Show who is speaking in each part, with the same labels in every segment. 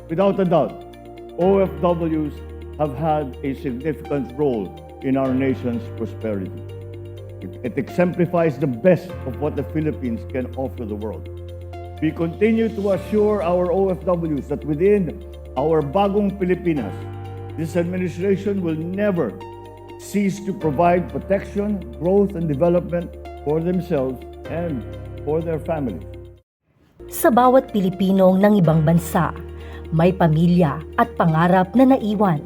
Speaker 1: Without a doubt, OFWs have had a significant role in our nation's prosperity. It exemplifies the best of what the Philippines can offer the world. We continue to assure our OFWs that within our bagong Pilipinas, this administration will never cease to provide protection, growth, and development for themselves and for their families.
Speaker 2: Sa bawat Pilipinong ng ibang bansa, may pamilya at pangarap na naiwan.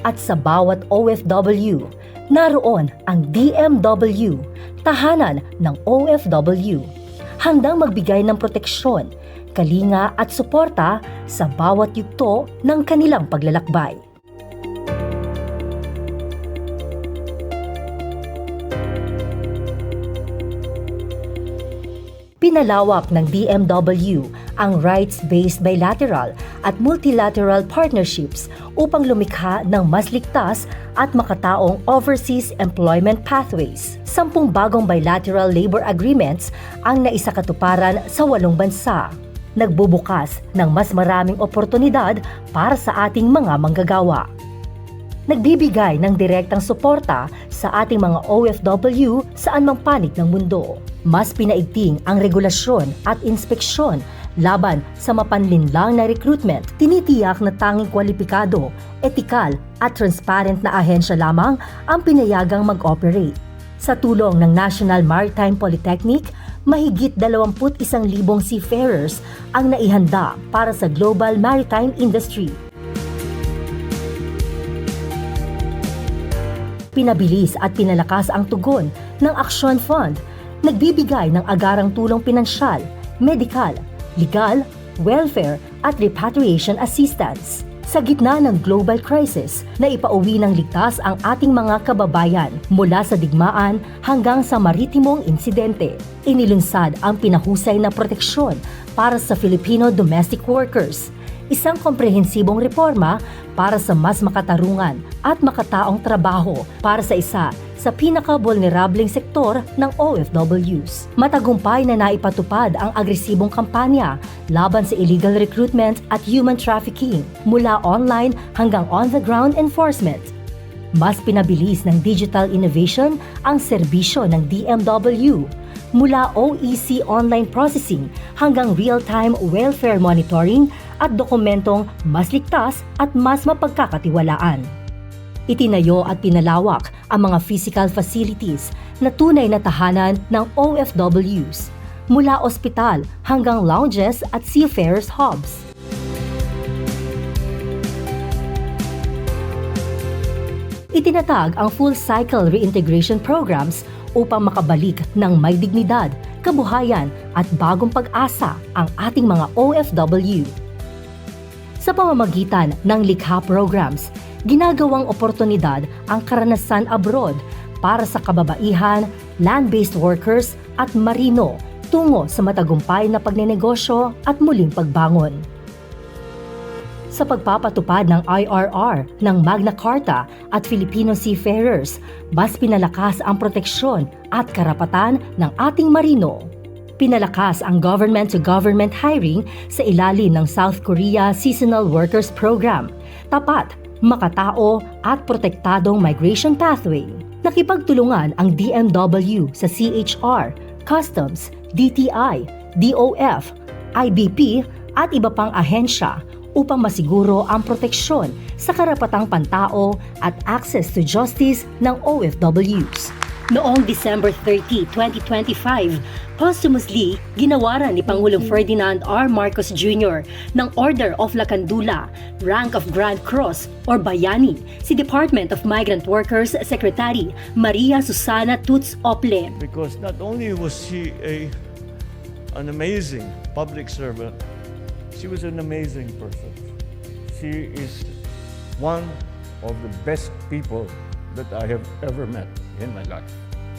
Speaker 2: At sa bawat OFW, naroon ang DMW, tahanan ng OFW, handang magbigay ng proteksyon, kalinga at suporta sa bawat yugto ng kanilang paglalakbay. Pinalawak ng DMW ang rights-based bilateral at multilateral partnerships upang lumikha ng mas ligtas at makataong overseas employment pathways. 10 bagong bilateral labor agreements ang naisakatuparan sa 8 bansa. Nagbubukas ng mas maraming oportunidad para sa ating mga manggagawa. Nagbibigay ng direktang suporta sa ating mga OFW saan mang panig ng mundo. Mas pinaigting ang regulasyon at inspeksyon laban sa mapanlinlang na recruitment. Tinitiyak na tanging kwalipikado, etikal at transparent na ahensya lamang ang pinayagang mag-operate. Sa tulong ng National Maritime Polytechnic, mahigit 21,000 seafarers ang naihanda para sa global maritime industry. Pinabilis at pinalakas ang tugon ng Action Fund, nagbibigay ng agarang tulong pinansyal, medikal, legal, welfare at repatriation assistance. Sa gitna ng global crisis, na ipauwi ng ligtas ang ating mga kababayan mula sa digmaan hanggang sa maritimong insidente. Inilunsad ang pinahusay na proteksyon para sa Filipino domestic workers. Isang komprehensibong reforma para sa mas makatarungan at makataong trabaho para sa isa sa pinaka-vulnerableng sektor ng OFWs. Matagumpay na naipatupad ang agresibong kampanya laban sa illegal recruitment at human trafficking mula online hanggang on-the-ground enforcement. Mas pinabilis ng digital innovation ang serbisyo ng DMW mula OEC online processing hanggang real-time welfare monitoring at dokumentong mas ligtas at mas mapagkakatiwalaan. Itinayo at pinalawak ang mga physical facilities na tunay na tahanan ng OFWs, mula ospital hanggang lounges at seafarers hubs. Itinatag ang full-cycle reintegration programs upang makabalik ng may dignidad, kabuhayan at bagong pag-asa ang ating mga OFW. Sa pamamagitan ng likha programs, ginagawang oportunidad ang karanasan abroad para sa kababaihan, land-based workers at marino tungo sa matagumpay na pagnenegosyo at muling pagbangon. Sa pagpapatupad ng IRR ng Magna Carta at Filipino seafarers, mas pinalakas ang proteksyon at karapatan ng ating marino. Pinalakas ang government-to-government hiring sa ilalim ng South Korea Seasonal Workers Program. Tapat, makatao at protektadong migration pathway. Nakipagtulungan ang DMW sa CHR, Customs, DTI, DOF, IBP at iba pang ahensya upang masiguro ang proteksyon sa karapatang pantao at access to justice ng OFWs. Noong December 30, 2025, posthumously, ginawaran ni Pangulong Ferdinand R. Marcos Jr. ng Order of Lacandula, Rank of Grand Cross or Bayani, si Department of Migrant Workers Secretary Maria Susana Tuts Ople.
Speaker 1: Because not only was she an amazing public servant, she was an amazing person. She is one of the best people that I have ever met in my life.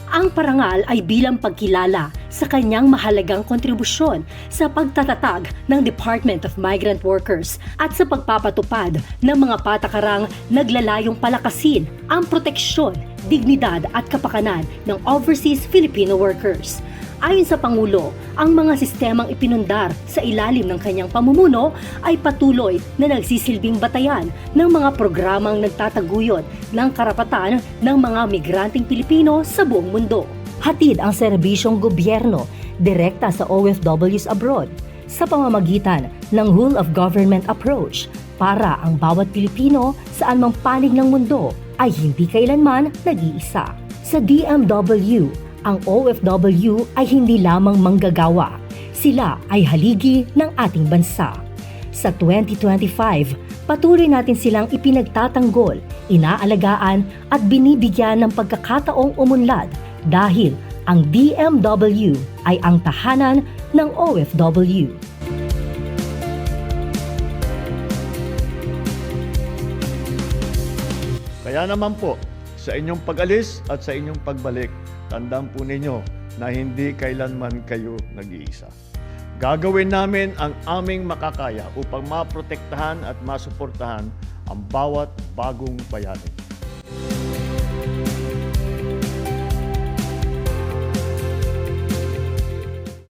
Speaker 2: Ang parangal ay bilang pagkilala sa kanyang mahalagang kontribusyon sa pagtatatag ng Department of Migrant Workers at sa pagpapatupad ng mga patakarang naglalayong palakasin ang proteksyon, dignidad at kapakanan ng overseas Filipino workers. Ayon sa Pangulo, ang mga sistemang ipinundar sa ilalim ng kanyang pamumuno ay patuloy na nagsisilbing batayan ng mga programang nagtataguyod ng karapatan ng mga migranteng Pilipino sa buong mundo. Hatid ang serbisyong gobyerno direkta sa OFWs abroad sa pamamagitan ng whole of government approach para ang bawat Pilipino saan mang panig ng mundo ay hindi kailanman nag-iisa. Sa DMW, ang OFW ay hindi lamang manggagawa. Sila ay haligi ng ating bansa. Sa 2025, patuloy natin silang ipinagtatanggol, inaalagaan at binibigyan ng pagkakataong umunlad dahil ang DMW ay ang tahanan ng OFW.
Speaker 1: Kaya naman po, sa inyong pag-alis at sa inyong pagbalik, tandaan po ninyo na hindi kailanman kayo nag-iisa. Gagawin namin ang aming makakaya upang maprotektahan at masuportahan ang bawat bagong bayani.